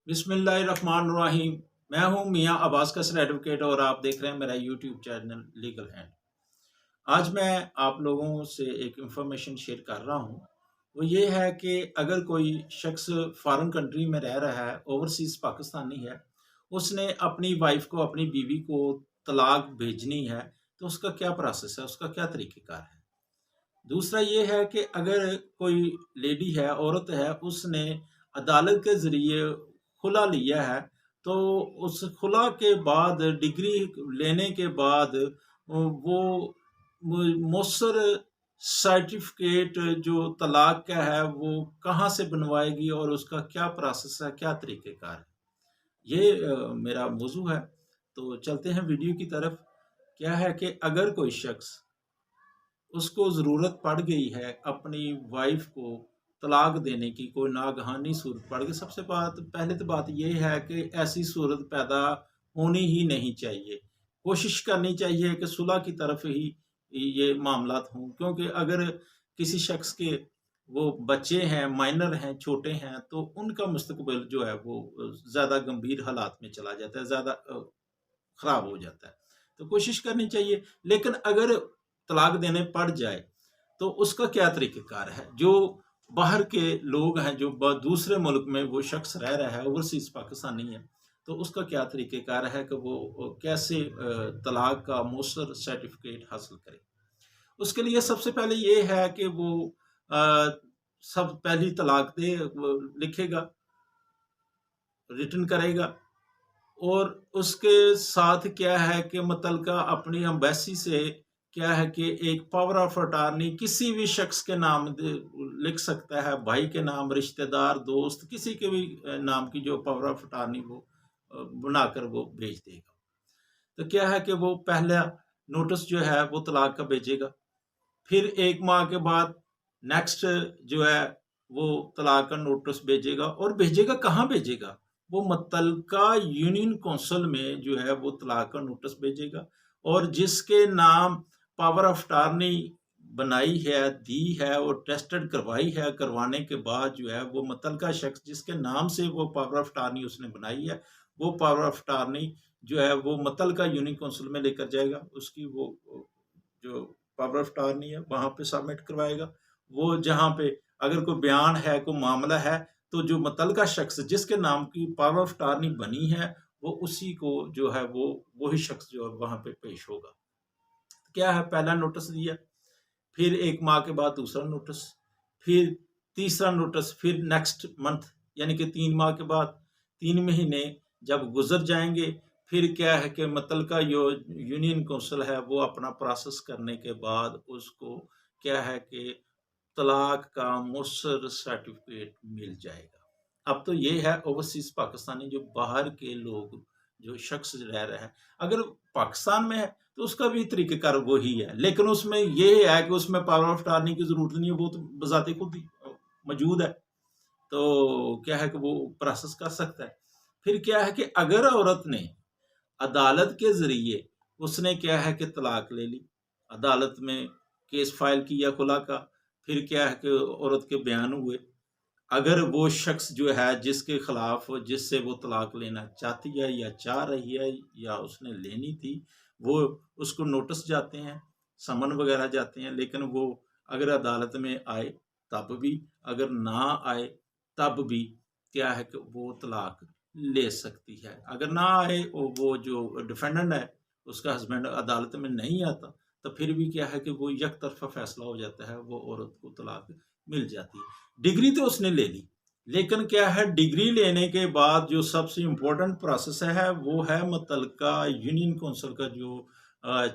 बिस्मिल्लाहिर्रहमानिर्रहीम। मैं हूं मियां अब्बास कसर एडवोकेट और आप देख रहे हैं मेरा यूट्यूब चैनल लीगल हैंड। आज मैं आप लोगों से एक इंफॉर्मेशन शेयर कर रहा हूं। वो ये है कि अगर कोई शख्स फॉरेन कंट्री में रह रहा है, ओवरसीज पाकिस्तानी है, उसने अपनी वाइफ को, अपनी बीवी को तलाक भेजनी है, तो उसका क्या प्रोसेस है, उसका क्या तरीक़ेकार है। दूसरा ये है कि अगर कोई लेडी है, औरत है, उसने अदालत के ज़रिए खुला लिया है, तो उस खुला के बाद डिग्री लेने के बाद वो मौसर सर्टिफिकेट जो तलाक का है वो कहाँ से बनवाएगी और उसका क्या प्रोसेस है, क्या तरीक़ेकार है। ये मेरा मौज़ू है। तो चलते हैं वीडियो की तरफ। क्या है कि अगर कोई शख्स, उसको ज़रूरत पड़ गई है अपनी वाइफ को तलाक देने की, कोई नागहानी सूरत पड़ गई, सबसे पहले तो बात ये है कि ऐसी सूरत पैदा होनी ही नहीं चाहिए। कोशिश करनी चाहिए कि सुलह की तरफ ही ये मामलात हों, क्योंकि अगर किसी शख्स के वो बच्चे हैं, माइनर हैं, छोटे हैं, तो उनका मुस्तकबिल जो है वो ज़्यादा गंभीर हालात में चला जाता है, ज़्यादा ख़राब हो जाता है। तो कोशिश करनी चाहिए। लेकिन अगर तलाक देने पड़ जाए, तो उसका क्या तरीक़ेकार है। जो बाहर के लोग हैं, जो दूसरे मुल्क में वो शख्स रह रहा है, ओवरसीज़ पाकिस्तानी है, तो उसका क्या तरीक़ेकार है कि वो कैसे तलाक का मौसर सर्टिफिकेट हासिल करे। उसके लिए सबसे पहले ये है कि वो अ, सब पहली तलाक दे वो लिखेगा, रिटन करेगा, और उसके साथ क्या है कि मुतल्लिका अपनी एम्बेसी से क्या है कि एक पावर ऑफ अटॉर्नी किसी भी शख्स के नाम लिख सकता है, भाई के नाम, रिश्तेदार, दोस्त, किसी के भी नाम की जो पावर ऑफ अटॉर्नी वो बनाकर वो भेज देगा। तो क्या है कि वो पहला नोटिस जो है वो तलाक का भेजेगा। फिर 1 माह के बाद नेक्स्ट जो है वो तलाक का नोटिस भेजेगा, और भेजेगा कहाँ भेजेगा? वो मुत्तल्लिका यूनियन काउंसिल में जो है वो तलाक का नोटिस भेजेगा, और जिसके नाम पावर ऑफ अटॉर्नी बनाई है, दी है और टेस्टेड करवाई है, करवाने के बाद जो है वो मुत्तल्लिका शख्स जिसके नाम से वो पावर ऑफ अटॉर्नी उसने बनाई है, वो पावर ऑफ अटॉर्नी जो है वो मुत्तल्लिका यूनियन काउंसिल में लेकर जाएगा। उसकी वो जो पावर ऑफ अटॉर्नी है वहाँ पे सबमिट करवाएगा। वो जहाँ पे अगर कोई बयान है, कोई मामला है, तो जो मुतल्लिका शख्स जिसके नाम की पावर ऑफ अटॉर्नी बनी है, वो उसी को जो है वो वही शख्स जो है वहाँ पे पेश होगा। क्या है, पहला नोटिस दिया, फिर 1 माह के बाद दूसरा नोटिस, फिर तीसरा नोटिस, फिर नेक्स्ट मंथ यानी कि 3 माह के बाद, 3 महीने जब गुजर जाएंगे, फिर क्या है कि मुतल्लिका जो यूनियन काउंसिल है वो अपना प्रोसेस करने के बाद उसको क्या है कि तलाक का मुसर सर्टिफिकेट मिल जाएगा। अब तो ये है ओवरसीज पाकिस्तानी जो बाहर के लोग, जो शख्स रह रहा है, अगर पाकिस्तान में है तो उसका भी तरीक़ेकार वही है, लेकिन उसमें ये है कि उसमें पावर ऑफ अटॉर्नी की ज़रूरत नहीं है, वो तो बज़ाते खुद ही मौजूद है। तो क्या है कि वो प्रोसेस कर सकता है। फिर क्या है कि अगर औरत ने अदालत के ज़रिए उसने क्या है कि तलाक ले ली, अदालत में केस फाइल किया खुला का, फिर क्या है कि औरत के बयान हुए, अगर वो शख्स जो है जिसके खिलाफ, जिससे वो तलाक लेना चाहती है या चाह रही है या उसने लेनी थी, वो उसको नोटिस जाते हैं, समन वगैरह जाते हैं, लेकिन वो अगर अदालत में आए तब भी, अगर ना आए तब भी क्या है कि वो तलाक ले सकती है। अगर ना आए और वो जो डिफेंडेंट है उसका हस्बैंड अदालत में नहीं आता, तो फिर भी क्या है कि वो एक तरफा फैसला हो जाता है, वो औरत को तलाक मिल जाती है। डिग्री तो उसने ले ली, लेकिन क्या है, डिग्री लेने के बाद जो सबसे इम्पोर्टेंट प्रोसेस है वो है मुतल्लिका यूनियन काउंसिल का जो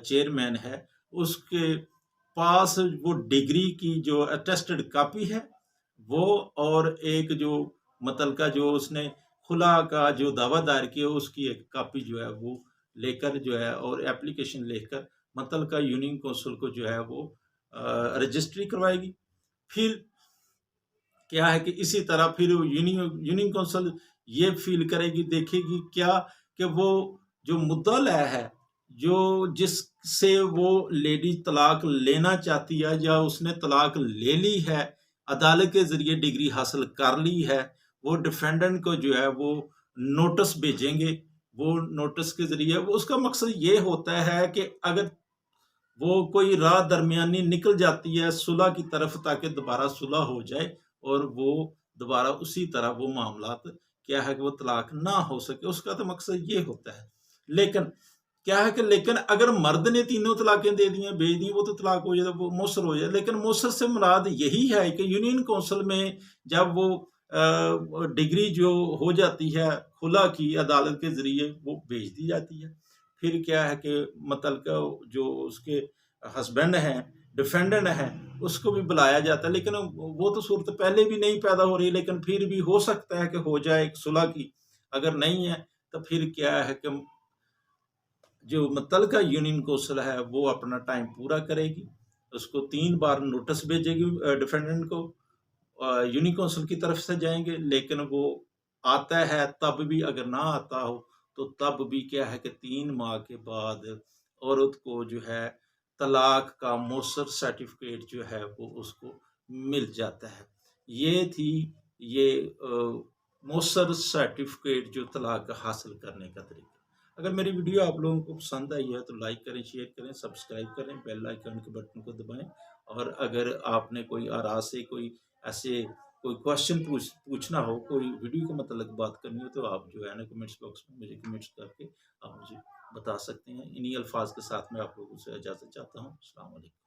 चेयरमैन है, उसके पास वो डिग्री की जो अटेस्टेड कॉपी है वो, और एक जो मुतल्लिका जो उसने खुला का जो दावा दायर किया उसकी एक कॉपी जो है वो लेकर जो है, और एप्लीकेशन लेकर मुतल्लिका यूनियन काउंसिल को जो है वो रजिस्ट्री करवाएगी। फिर क्या है कि इसी तरह फिर यूनियन काउंसिल ये फील करेगी, देखेगी क्या कि वो जो मुद्दल है, जो जिससे वो लेडी तलाक लेना चाहती है या उसने तलाक ले ली है, अदालत के ज़रिए डिग्री हासिल कर ली है, वो डिफेंडेंट को जो है वो नोटिस भेजेंगे। वो नोटिस के ज़रिए वो उसका मकसद ये होता है कि अगर वो कोई राह दरमियानी निकल जाती है सुलह की तरफ, ताकि दोबारा सुलह हो जाए और वो दोबारा उसी तरह वो मामलात क्या है कि वो तलाक ना हो सके, उसका तो मकसद ये होता है। लेकिन क्या है कि अगर मर्द ने तीनों तलाकें दे दी हैं, भेज दी, वो तो तलाक हो जाए, वो मुसर हो जाए। लेकिन मुसर से मुराद यही है कि यूनियन काउंसिल में जब वो डिग्री जो हो जाती है खुला की अदालत के ज़रिए वो भेज दी जाती है। फिर क्या है कि मतलब जो उसके हस्बैंड हैं, डिफेंडेंट हैं, उसको भी बुलाया जाता है। लेकिन वो तो सूरत पहले भी नहीं पैदा हो रही, लेकिन फिर भी हो सकता है कि हो जाए एक सुलह की। अगर नहीं है तो फिर क्या है कि जो मुतल्लिका यूनियन कौंसिल है वो अपना टाइम पूरा करेगी, उसको 3 बार नोटिस भेजेगी डिफेंडेंट को, यूनियन कौंसिल की तरफ से जाएंगे। लेकिन वो आता है तब भी, अगर ना आता हो तो तब भी क्या है कि 3 माह के बाद औरत को जो है तलाक का मौसर सर्टिफिकेट जो है वो उसको मिल जाता है। ये थी ये मौसर सर्टिफिकेट जो तलाक हासिल करने का तरीका। अगर मेरी वीडियो आप लोगों को पसंद आई है तो लाइक करें, शेयर करें, सब्सक्राइब करें, बेल आइकन के बटन को दबाएं। और अगर आपने कोई आरा से कोई ऐसे कोई क्वेश्चन पूछना हो, कोई वीडियो के मतलब बात करनी हो, तो आप जो है ना कमेंट्स बॉक्स में मुझे कमेंट्स करके आप मुझे बता सकते हैं। इन्हीं अल्फाज के साथ मैं आप लोगों से इजाज़त चाहता हूँ। अस्सलाम वालेकुम।